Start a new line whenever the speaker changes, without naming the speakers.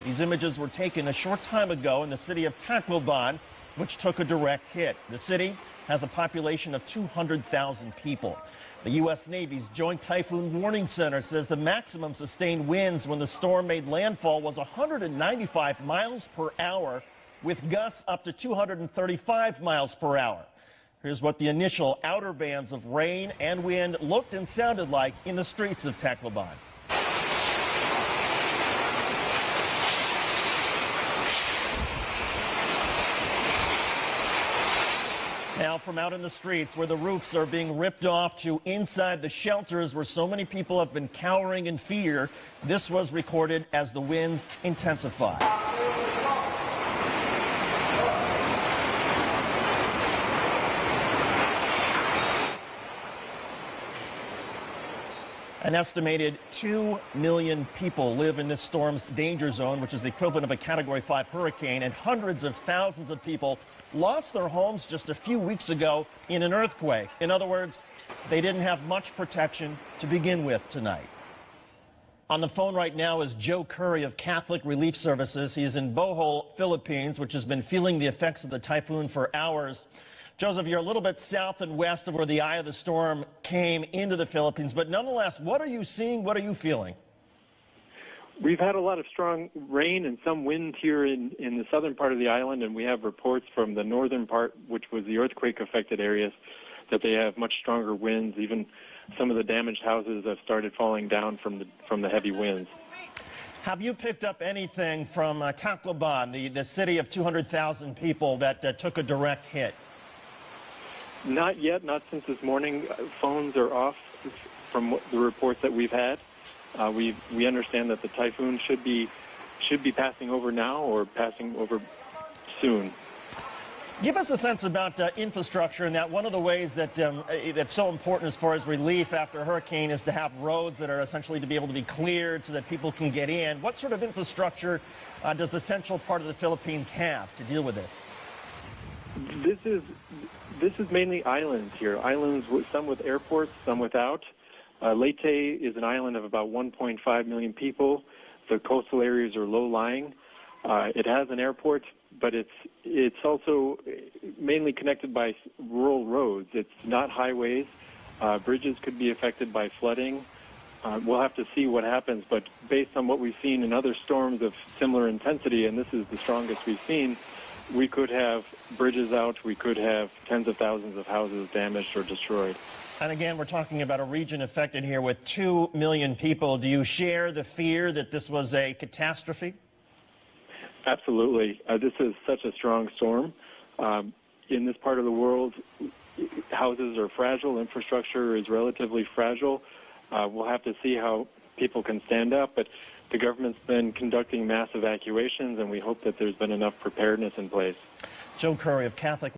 These images were taken a short time ago in the city of Tacloban, which took a direct hit. The city has a population of 200,000 people. The U.S. Navy's Joint Typhoon Warning Center says the maximum sustained winds when the storm made landfall was 195 miles per hour, with gusts up to 235 miles per hour. Here's what the initial outer bands of rain and wind looked and sounded like in the streets of Tacloban. Now from out in the streets where the roofs are being ripped off to inside the shelters where so many people have been cowering in fear, this was recorded as the winds intensify. An estimated 2 million people live in this storm's danger zone, which is the equivalent of a Category 5 hurricane, and hundreds of thousands of people lost their homes just a few weeks ago in an earthquake. In other words, they didn't have much protection to begin with tonight. On the phone right now is Joe Curry of Catholic Relief Services. He's in Bohol, Philippines, which has been feeling the effects of the typhoon for hours. Joseph, you're a little bit south and west of where the eye of the storm came into the Philippines, but nonetheless, what are you seeing? What are you feeling?
We've had a lot of strong rain and some wind here in the southern part of the island, and we have reports from the northern part, which was the earthquake-affected areas, that they have much stronger winds. Even some of the damaged houses have started falling down from the heavy winds.
Have you picked up anything from Tacloban, the city of 200,000 people that took a direct hit?
Not yet, not since this morning. Phones are off from the reports that we've had. We understand that the typhoon should be passing over now or passing over soon.
Give us a sense about infrastructure, and that one of the ways that that's so important as far as relief after a hurricane is to have roads that are essentially to be able to be cleared so that people can get in. What sort of infrastructure does the central part of the Philippines have to deal with this?
This is mainly islands here. Islands, some with airports, some without. Leyte is an island of about 1.5 million people. The coastal areas are low-lying. It has an airport, but it's also mainly connected by rural roads. It's not highways. Bridges could be affected by flooding. We'll have to see what happens, but based on what we've seen in other storms of similar intensity, and this is the strongest we've seen, we could have bridges out, we could have tens of thousands of houses damaged or destroyed.
And again, we're talking about a region affected here with 2 million people. Do you share the fear that this was a catastrophe?
Absolutely. This is such a strong storm. In this part of the world, houses are fragile, infrastructure is relatively fragile. We'll have to see how people can stand up, but the government's been conducting mass evacuations, and we hope that there's been enough preparedness in place.
Joe Curry of Catholic